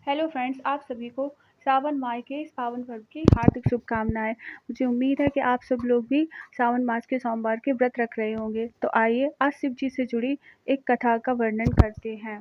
Hello friends, आप सभी को सावन माह के इस पावन पर्व की हार्दिक शुभकामनाएं। मुझे उम्मीद है कि आप सब लोग भी सावन मास के सोमवार के व्रत रख रहे होंगे। तो आइए आज शिव जी से जुड़ी एक कथा का वर्णन करते हैं।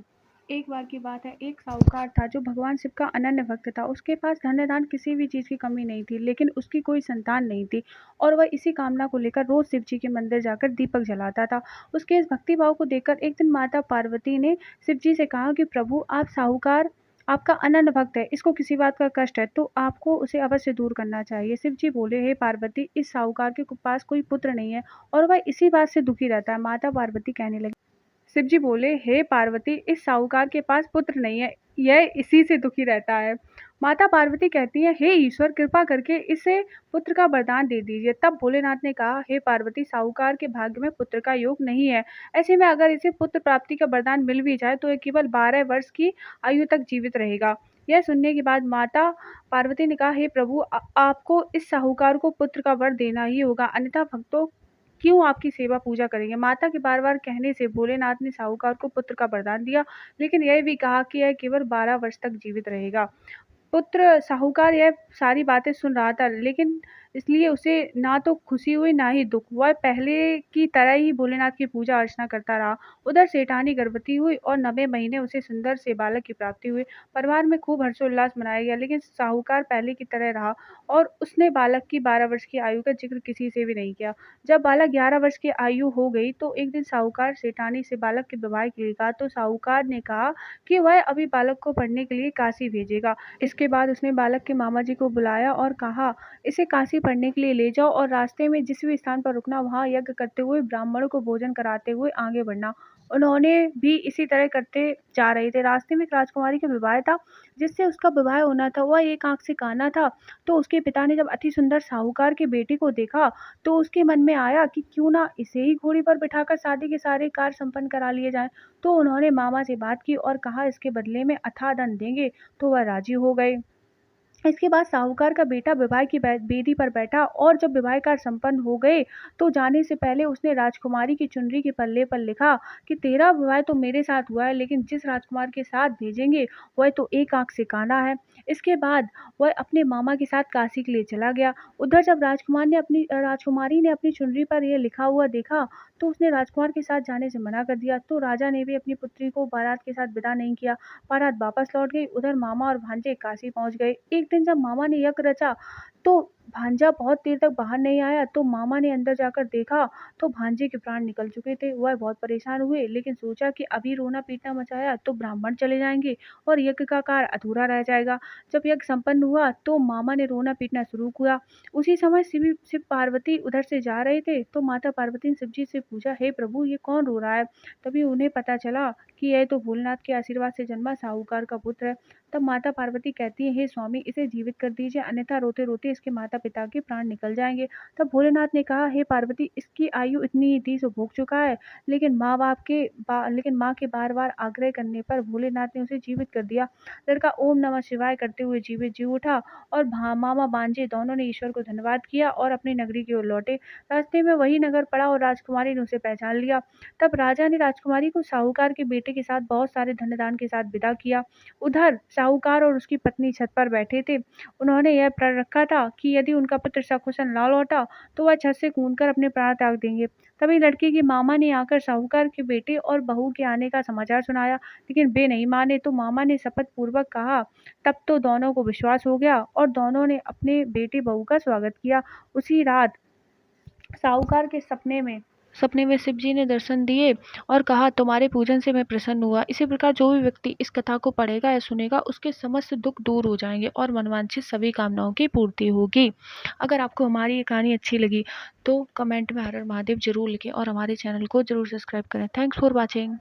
एक बार की बात है, एक साहूकार था जो भगवान शिव का अनन्य भक्त था। उसके पास धन दान किसी भी चीज़ की कमी नहीं थी, लेकिन उसकी कोई संतान नहीं थी और वह इसी कामना को लेकर रोज शिव जी के मंदिर जाकर दीपक जलाता था। उसके इस भक्ति भाव को देखकर एक दिन माता पार्वती ने शिव जी से कहा कि प्रभु, आप साहूकार आपका अनन्य भक्त है, इसको किसी बात का कष्ट है तो आपको उसे अवश्य दूर करना चाहिए। शिव जी बोले, हे पार्वती, इस साहूकार के पास कोई पुत्र नहीं है और वह इसी बात से दुखी रहता है। माता पार्वती कहने लगी, शिव जी बोले, हे पार्वती, इस साहूकार के पास पुत्र नहीं है, यह इसी से दुखी रहता है। माता पार्वती कहती है, हे ईश्वर, कृपा करके इसे पुत्र का वरदान दे दीजिए। तब भोलेनाथ ने कहा, हे पार्वती, साहूकार के भाग्य में पुत्र का योग नहीं है। ऐसे में अगर इसे पुत्र प्राप्ति का वरदान मिल भी जाए तो यह केवल 12 वर्ष की आयु तक जीवित रहेगा। यह सुनने के बाद माता पार्वती ने कहा, हे प्रभु, आपको इस साहूकार को पुत्र का वर देना ही होगा, अन्यथा भक्तों क्यों आपकी सेवा पूजा करेंगे। माता के बार बार कहने से भोलेनाथ ने साहूकार को पुत्र का वरदान दिया, लेकिन यह भी कहा कि यह केवल 12 वर्ष तक जीवित रहेगा। पुत्र साहूकार यह सारी बातें सुन रहा था, लेकिन इसलिए उसे ना तो खुशी हुई ना ही दुख। वह पहले की तरह ही भोलेनाथ की पूजा अर्चना करता रहा। उधर सेठानी गर्भवती हुई और 9वें महीने उसे सुंदर से बालक की प्राप्ति हुई। परिवार में खूब हर्षोल्लास मनाया गया, लेकिन साहूकार पहले की तरह रहा और उसने बालक की 12 वर्ष की आयु का जिक्र किसी से भी नहीं किया। जब बालक 11 वर्ष की आयु हो गई तो एक दिन साहूकार सेठानी से बालक के विवाह के लिए कहा, तो साहूकार ने कहा कि वह अभी बालक को पढ़ने के लिए काशी भेजेगा। इसके बाद उसने बालक के मामा जी को बुलाया और कहा, इसे काशी पढ़ने के लिए ले जाओ और रास्ते में जिस भी स्थान पर रुकना वहां यज्ञ करते हुए ब्राह्मणों को भोजन कराते हुए आगे बढ़ना। उन्होंने भी इसी तरह करते जा रहे थे। रास्ते में एक राजकुमारी का विवाह था जिससे उसका विवाह होना था। वह एक आंख से काना था। तो उसके पिता ने जब अति सुंदर साहूकार की बेटी को देखा तो उसके मन में आया कि क्यों ना इसे ही घोड़ी पर बिठाकर शादी के सारे कार्य संपन्न करा लिए जाएं। तो उन्होंने मामा से बात की और कहा, इसके बदले में अथाह धन देंगे। तो वह राजी हो गए। इसके बाद साहूकार का बेटा विवाह की बेदी पर बैठा और जब विवाह कार्य संपन्न हो गए तो जाने से पहले उसने राजकुमारी की चुनरी के पल्ले पर लिखा कि तेरा विवाह तो मेरे साथ हुआ है, लेकिन जिस राजकुमार के साथ भेजेंगे वह तो एक आंख से काना है। इसके बाद वह अपने मामा के साथ काशी के लिए चला गया। उधर जब राजकुमारी ने अपनी चुनरी पर यह लिखा हुआ देखा तो उसने राजकुमार के साथ जाने से मना कर दिया। तो राजा ने भी अपनी पुत्री को बारात के साथ विदा नहीं किया। बारात वापस लौट गई। उधर मामा और भांजे काशी पहुंच गए। एक दिन जब मामा ने यज्ञ रचा तो भांजा बहुत देर तक बाहर नहीं आया। तो मामा ने अंदर जाकर देखा तो भांजे के प्राण निकल चुके थे। वह बहुत परेशान हुए, लेकिन सोचा कि अभी रोना पीटना मचाया तो ब्राह्मण चले जाएंगे और यज्ञ का कार्य अधूरा रह जाएगा। जब यज्ञ संपन्न हुआ तो मामा ने रोना पीटना शुरू किया। उसी समय शिव पार्वती उधर से जा रहे थे तो माता पार्वती ने शिव जी से पूछा, हे प्रभु, ये कौन रो रहा है। तभी उन्हें पता चला कि यह तो भोलेनाथ के आशीर्वाद से जन्मा साहूकार का पुत्र है। तब माता पार्वती कहती है, हे स्वामी, इसे जीवित कर दीजिए, अन्यथा रोते रोते इसके माता पिता के प्राण निकल जाएंगे। तब भोलेनाथ ने कहा, हे पार्वती, इसकी आयु इतनी ही थी सो भोग चुका है। लेकिन माँ के बार बार आग्रह करने पर भोलेनाथ ने उसे जीवित कर दिया। लड़का ओम नमः शिवाय करते हुए जीवित जी उठा और मामा बांजे दोनों ने ईश्वर को धन्यवाद किया और अपनी नगरी की ओर लौटे। रास्ते में वही नगर पड़ा और राजकुमारी ने उसे पहचान लिया। तब राजा ने राजकुमारी को साहूकार के बेटे के साथ बहुत सारे धनदान के साथ विदा किया। उधर साहूकार और उसकी पत्नी छत पर बैठे थे। उन्होंने यह प्रण रखा था कि यदि उनका पुत्र सकुशल ना लौटा तो वह छत से कूदकर अपने प्राण त्याग देंगे। तभी लड़के की मामा ने आकर साहूकार के बेटे और बहू के आने का समाचार सुनाया, लेकिन वे नहीं माने। तो मामा ने शपथ पूर्वक कहा। तब तो दोनों को विश्वास हो गया और दोनों ने अपने बेटे बहू का स्वागत किया। उसी रात साहूकार के सपने में शिव जी ने दर्शन दिए और कहा, तुम्हारे पूजन से मैं प्रसन्न हुआ। इसी प्रकार जो भी व्यक्ति इस कथा को पढ़ेगा या सुनेगा उसके समस्त दुख दूर हो जाएंगे और मनवांछित सभी कामनाओं की पूर्ति होगी। अगर आपको हमारी ये कहानी अच्छी लगी तो कमेंट में हर हर महादेव जरूर लिखें और हमारे चैनल को जरूर सब्सक्राइब करें। Thanks for watching.